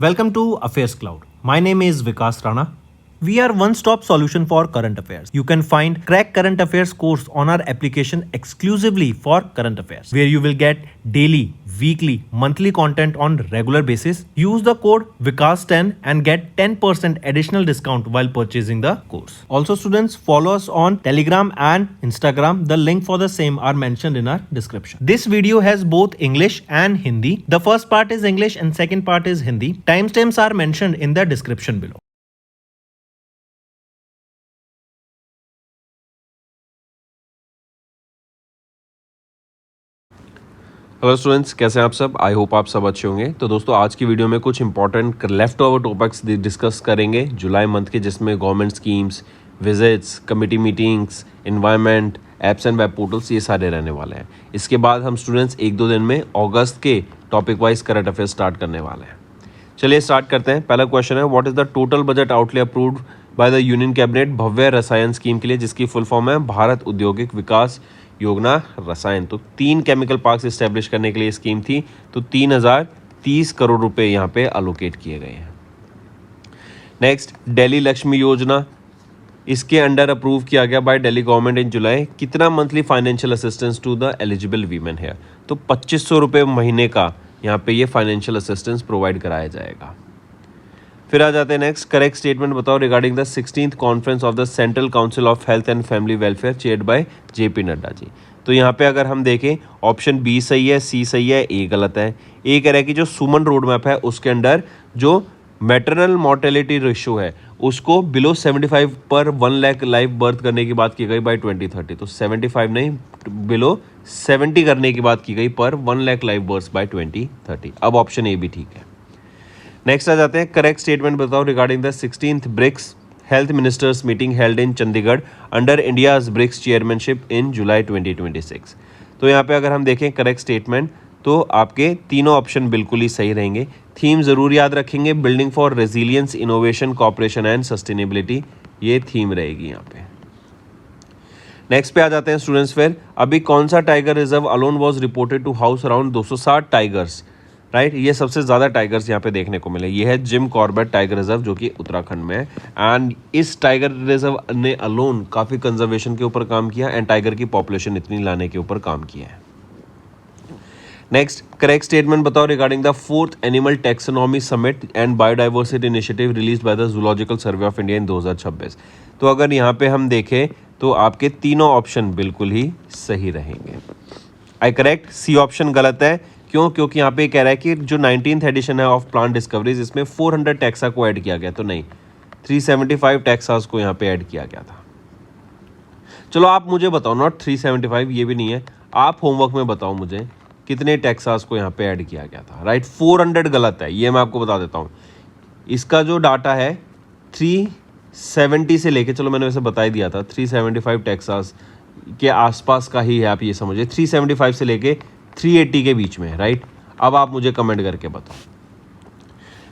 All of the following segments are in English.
Welcome to AffairsCloud. My name is Vikas Rana. We are one-stop solution for current affairs. You can find Crack Current Affairs course on our application exclusively for current affairs, where you will get daily, weekly, monthly content on regular basis. Use the code Vikas10 and get 10% additional discount while purchasing the course. Also, students, follow us on Telegram and Instagram. The link for the same are mentioned in our description. This video has both English and Hindi. The first part is English and second part is Hindi. Timestamps are mentioned in the description below. Hello students, कैसे हैं आप सब? I hope आप सब अच्छे होंगे। तो दोस्तों, आज की वीडियो में कुछ important left over topics discuss करेंगे जुलाई मंथ के, जिसमें government schemes, visits, committee meetings, environment, apps and web portals, ये सारे रहने वाले हैं। इसके बाद हम स्टूडेंट्स 1-2 दिन में अगस्त के topic wise current affairs start करने वाले हैं। चलिए स्टार्ट करते हैं। पहला क्वेश्चन है, what is the total budget outlay approved by the union cabinet Bhavya Rasayan scheme के लिए, जिसकी फुल फॉर्म है भारत औद्योगिक विकास योजना रसायन। तो 3 केमिकल पार्क्स इस्टेब्लिश करने के लिए स्कीम थी, तो 3030 करोड़ रुपए यहाँ पे अलोकेट किए गए हैं। नेक्स्ट, दिल्ली लक्ष्मी योजना, इसके अंडर अप्रूव किया गया by Delhi government in July. कितना monthly financial assistance to the eligible women है? तो 2500 रुपये महीने का यहाँ पे ये फाइनेंशियल असिस्टेंस प्रोवाइड कराया जाएगा। फिर आ जाते हैं नेक्स्ट, करेक्ट स्टेटमेंट बताओ regarding the 16th conference of the central council of health and family welfare chaired by JP Nadda ji. तो यहाँ पे अगर हम देखें, ऑप्शन बी सही है, सी सही है, ए गलत है। ए कह रहा है कि जो सुमन रोड मैप है उसके अंडर जो मैटरनल मॉर्टेलिटी रेशियो है उसको बिलो 75 पर 1 लाख लाइव बर्थ करने की बात की गई बाय 2030। तो 75 नहीं, बिलो 70 करने की बात की गई पर 1 लाख लाइव बर्थ बाय 2030। अब ऑप्शन ए भी ठीक है। नेक्स्ट आ जाते हैं, करेक्ट स्टेटमेंट बताओ regarding the 16th BRICS health ministers meeting held in Chandigarh under India's BRICS chairmanship in July 2026। तो यहाँ पे अगर हम देखें करेक्ट स्टेटमेंट, तो आपके तीनों ऑप्शन बिल्कुल ही सही रहेंगे। थीम ज़रूर याद रखेंगे, building for resilience, innovation, cooperation and sustainability, ये थीम रहेगी यहाँ पे। नेक्स्ट पे आ जाते हैं स्टूडेंट्स। फिर अभी कौन सा tiger reserve alone was reported to house around 260 tigers, right? ये सबसे ज़्यादा टाइगर्स यहाँ पे देखने को मिले। ये है जिम कॉर्बेट टाइगर रिजर्व जो कि उत्तराखंड में है। एंड इस टाइगर रिजर्व ने अलोन काफ़ी कंजर्वेशन के ऊपर काम किया एंड टाइगर की पॉपुलेशन इतनी लाने के ऊपर काम किया है। नेक्स्ट, करेक्ट स्टेटमेंट बताओ regarding the 4th animal taxonomy summit and biodiversity initiative release by the zoological survey of India in 2026। तो अगर यहाँ पे हम देखें तो आपके तीनों ऑप्शन बिल्कुल ही सही रहेंगे। आई करेक्ट, सी ऑप्शन गलत है। क्यों? क्योंकि यहाँ पे कह रहा है कि जो 19th एडिशन है ऑफ प्लांट डिस्कवरीज, इसमें 400 टैक्सा को ऐड किया गया। तो नहीं, 375 टैक्सास को यहाँ पे ऐड किया गया था। चलो आप मुझे बताओ, नॉट 375, ये भी नहीं है, आप होमवर्क में बताओ मुझे कितने टैक्सास को यहाँ पे ऐड किया गया था। राइट, 400 गलत है, ये मैं आपको बता देता हूँ। इसका जो डाटा है 370 से लेके, चलो मैंने वैसे बता ही दिया था, 375 टैक्सास के आसपास का ही है, आप ये समझिए 375 से लेके 380 के बीच में है। राइट, अब आप मुझे कमेंट करके बताओ।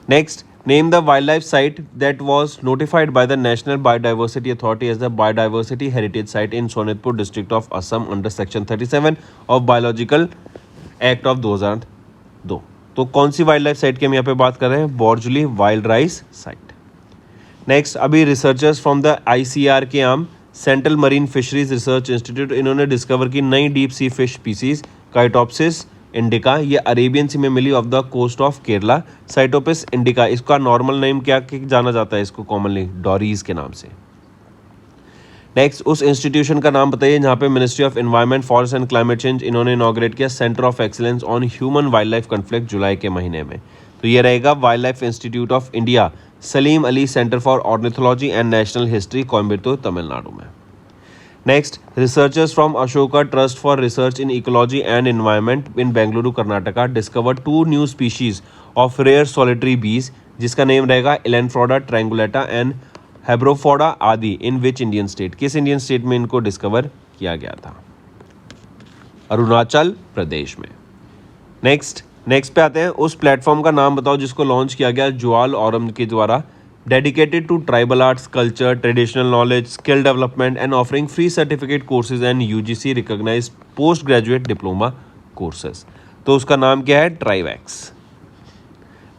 Next, name the wildlife site that was notified by the national biodiversity authority as the biodiversity heritage site in Sonitpur district of Assam under section 37 of biological act of 2002। तो कौन सी वाइल्ड लाइफ साइट की हम यहाँ पे बात कर रहे हैं? Borjuli wild rice site. Next, अभी रिसर्चर्स फ्रॉम द ICR के आम central marine fisheries research institute, इन्होंने डिस्कवर की नई deep sea fish species kaitopsis indica. ये अरेबियन सी में मिली off the coast of Kerala. Saitopis indica, इसका नॉर्मल नेम क्या जाना जाता है? इसको कॉमनली डॉरीज के नाम से। नेक्स्ट, उस इंस्टीट्यूशन का नाम बताइए जहाँ पे ministry of environment, forest and climate change इन्होंने इनॉग्रेट किया centre of excellence on human wild life conflict जुलाई के महीने में। तो ये रहेगा wild life institute of India, Salim Ali centre for ornithology and national history, Coimbatore, Tamil Nadu में। Next, researchers from Ashoka trust for research in ecology and environment in Bengaluru, Karnataka discovered 2 new species of rare solitary bees, जिसका name रहेगा एलेनफ्रोडा ट्रायंगुलेटा एंड हेब्रोफोडा आदि। इन which Indian state? किस Indian state में इनको discover किया गया था? अरुणाचल प्रदेश में। नेक्स्ट पे आते हैं, उस प्लेटफॉर्म का नाम बताओ जिसको लॉन्च किया गया जुआल ओरम के द्वारा, dedicated to tribal arts, culture, traditional knowledge, skill development and offering free certificate courses and UGC recognized postgraduate diploma courses। तो उसका नाम क्या है? ट्राइवैक्स।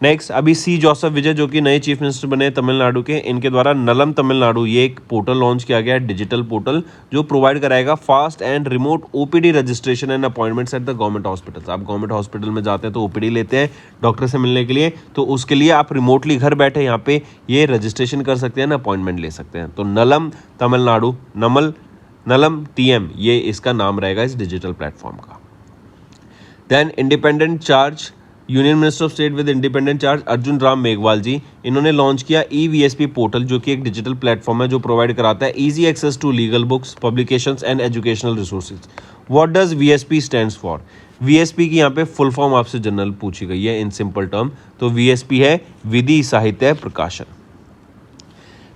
नेक्स्ट, अभी सी जोसेफ विजय जो कि नए चीफ मिनिस्टर बने तमिलनाडु के, इनके द्वारा नलम तमिलनाडु ये एक पोर्टल लॉन्च किया गया है, डिजिटल पोर्टल जो प्रोवाइड कराएगा fast and remote OPD registration and appointments at the government hospital. आप गवर्नमेंट हॉस्पिटल में जाते हैं तो ओपीडी लेते हैं डॉक्टर से मिलने के लिए, तो उसके लिए आप रिमोटली घर बैठे यहाँ पे ये रजिस्ट्रेशन कर सकते हैं ना, अपॉइंटमेंट ले सकते हैं। तो नलम तमिलनाडु, नलम टीएम ये इसका नाम रहेगा इस डिजिटल प्लेटफॉर्म का। Then independent charge, union minister of state with independent charge Arjun Ram Meghwal ji, इन्होंने लॉन्च किया ईवीएसपी पोर्टल जो कि एक डिजिटल प्लेटफॉर्म है जो प्रोवाइड कराता है easy access to legal books, publications and educational resources. What does VSP stands for? VSP की यहाँ पे फुल फॉर्म आपसे जनरल पूछी गई है इन सिंपल टर्म, तो वीएसपी है विधि साहित्य प्रकाशन।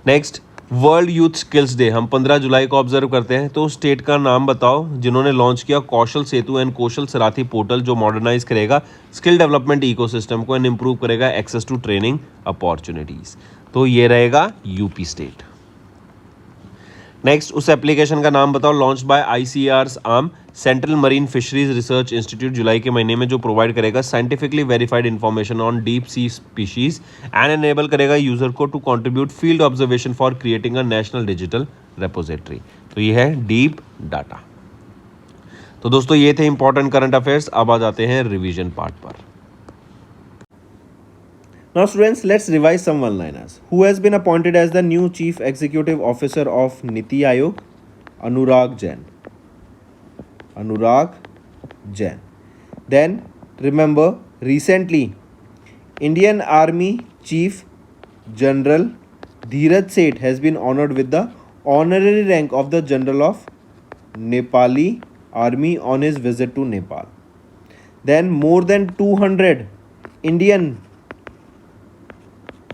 Next, world youth skills day हम 15 जुलाई को ऑब्जर्व करते हैं, तो स्टेट का नाम बताओ जिन्होंने लॉन्च किया कौशल सेतु एंड कौशल सारथी पोर्टल जो मॉडर्नाइज करेगा स्किल डेवलपमेंट इकोसिस्टम को एंड इंप्रूव करेगा एक्सेस टू ट्रेनिंग अपॉर्चुनिटीज। तो ये रहेगा यूपी स्टेट। नेक्स्ट, उस एप्लीकेशन का नाम बताओ launch by ICR's arm central marine fisheries research institute जुलाई के महीने में, जो प्रोवाइड करेगा scientifically verified information on deep sea species and enable करेगा यूजर को to contribute field observation for creating a national digital repository. तो ये है डीप डाटा। तो दोस्तों ये थे इंपॉर्टेंट करंट अफेयर्स। अब आ जाते हैं रिवीजन पार्ट पर। Now students, let's revise some one-liners. Who has been appointed as the new Chief Executive Officer of Niti Aayog? Anurag Jain. Anurag Jain. Then remember, recently Indian Army Chief General Dheeraj Seth has been honored with the honorary rank of the General of Nepali Army on his visit to Nepal. Then more than 200 Indian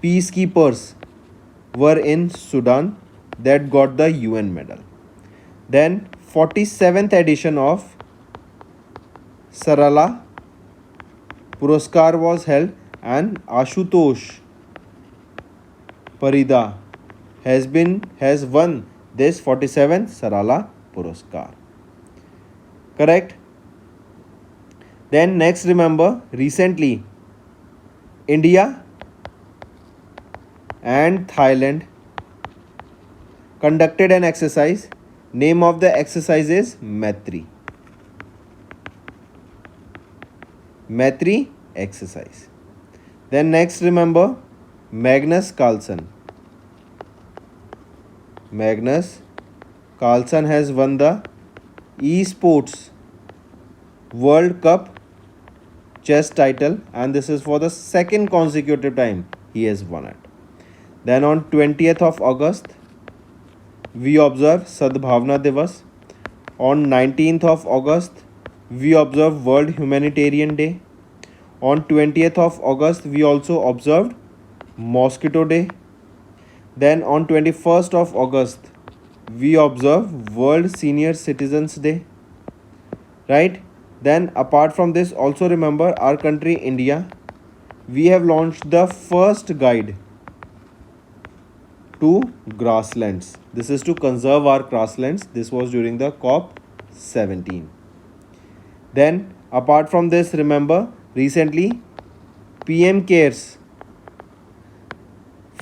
peacekeepers were in Sudan that got the UN medal. Then 47th edition of Sarala Puraskar was held and Ashutosh Parida has won this 47th Sarala Puraskar. Correct? Then next, remember, recently India and Thailand conducted an exercise. Name of the exercise is Maitri. Maitri exercise. Then next, remember Magnus Carlsen. Magnus Carlsen has won the eSports World Cup chess title, and this is for the second consecutive time he has won it. Then on 20th of August, we observe Sadbhavna Divas. On 19th of August, we observe World Humanitarian Day. On 20th of August, we also observed Mosquito Day. Then on 21st of August, we observe World Senior Citizens Day. Right? Then apart from this, also remember our country India, we have launched the first guide to grasslands. This is to conserve our grasslands. This was during the COP17. Then apart from this, remember recently PM Cares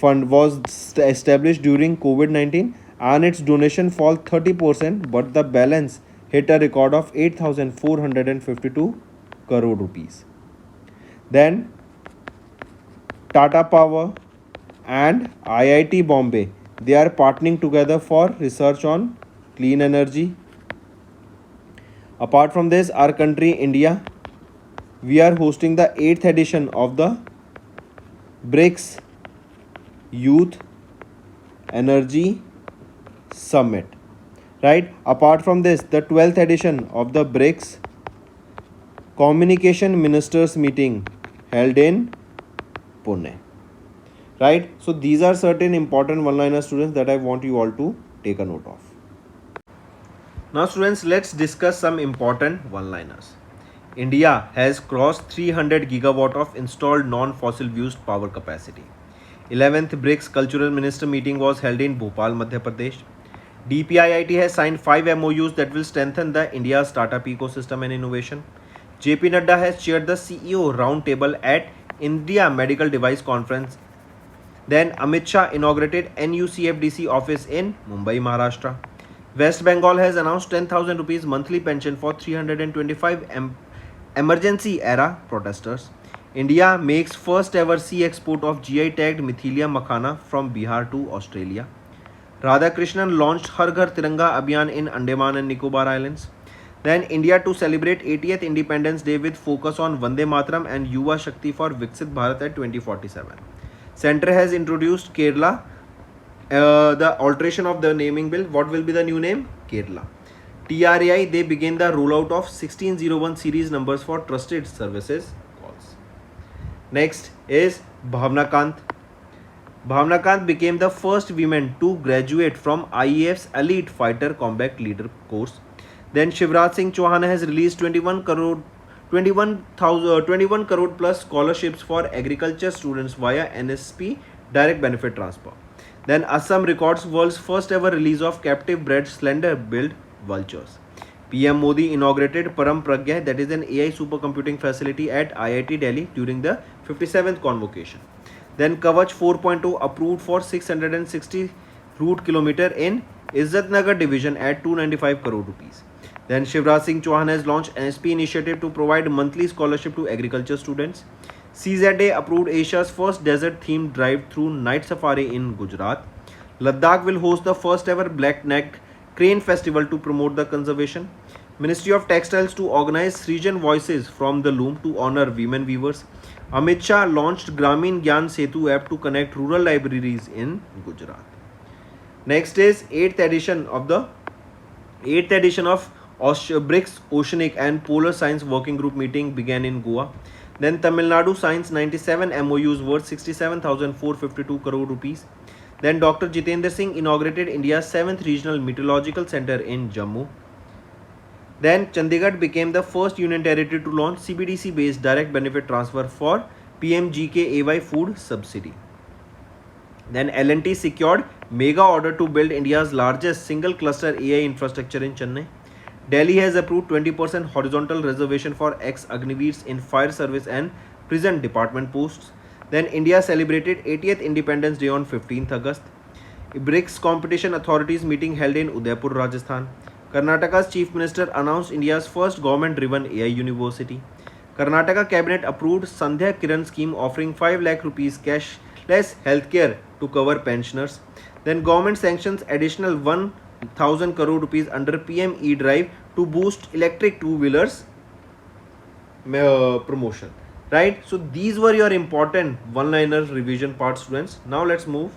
fund was established during COVID-19 and its donation fall 30%, but the balance hit a record of 8,452 crore rupees. Then Tata Power and IIT Bombay, they are partnering together for research on clean energy. Apart from this, our country India, we are hosting the 8th edition of the BRICS Youth Energy Summit. Right? Apart from this, the 12th edition of the BRICS Communication Ministers Meeting held in Pune. Right? So these are certain important one-liner students that I want you all to take a note of. Now students, let's discuss some important one-liners. India has crossed 300 gigawatt of installed non-fossil used power capacity. 11th BRICS Cultural Minister meeting was held in Bhopal, Madhya Pradesh. DPIIT has signed 5 MOUs that will strengthen the India startup ecosystem and innovation. JP Nadda has chaired the CEO roundtable at India Medical Device Conference. Then Amit Shah inaugurated NUCFDC office in Mumbai, Maharashtra. West Bengal has announced 10,000 rupees monthly pension for 325 emergency era protesters. India makes first ever sea export of GI tagged Mithilia Makhana from Bihar to Australia. Radhakrishnan launched Har Ghar Tiranga Abhiyan in Andaman and Nicobar Islands. Then India to celebrate 80th Independence Day with focus on Vande Mataram and Yuva Shakti for Viksit Bharat at 2047. Centre has introduced Kerala, the alteration of the naming bill. What will be the new name? Kerala. TRAI, they begin the rollout of 1601 series numbers for trusted services calls. Next is Bhavna Kant. Bhavna Kant became the first woman to graduate from IAF's Elite Fighter Combat Leader course. Then Shivraj Singh Chauhan has released 21 crore plus scholarships for agriculture students via NSP direct benefit transfer. Then Assam records world's first ever release of captive bred slender billed vultures. PM Modi inaugurated Param Pragya, that is an AI supercomputing facility at IIT Delhi during the 57th convocation. Then Kavach 4.0 approved for 660 route kilometer in Izzat Nagar division at 295 crore rupees. Then Shivraj Singh Chauhan has launched NSP initiative to provide monthly scholarship to agriculture students. CZA approved Asia's first desert themed drive-through night safari in Gujarat. Ladakh will host the first ever Black Neck Crane Festival to promote the conservation. Ministry of Textiles to organize Srijan Voices from the Loom to honor women weavers. Amit Shah launched Gramin Gyan Setu app to connect rural libraries in Gujarat. Next is 8th edition of BRICS Oceanic and Polar Science Working Group meeting began in Goa. Then Tamil Nadu signs 97 MOUs worth 67,452 crore rupees. Then Dr. Jitendra Singh inaugurated India's 7th Regional Meteorological Center in Jammu. Then Chandigarh became the first union territory to launch CBDC based direct benefit transfer for PMGKAY food subsidy. Then L&T secured mega order to build India's largest single cluster AI infrastructure in Chennai. Delhi has approved 20% horizontal reservation for ex-Agniveers in fire service and prison department posts. Then India celebrated 80th Independence Day on 15th August. BRICS competition authorities meeting held in Udaipur, Rajasthan. Karnataka's Chief Minister announced India's first government-driven AI university. Karnataka Cabinet approved Sandhya Kiran scheme offering 5 lakh rupees cashless healthcare to cover pensioners. Then government sanctions additional 1,000 crore rupees under PM E-Drive to boost electric two-wheelers promotion. Right? So these were your important one-liner revision part, students. Now let's move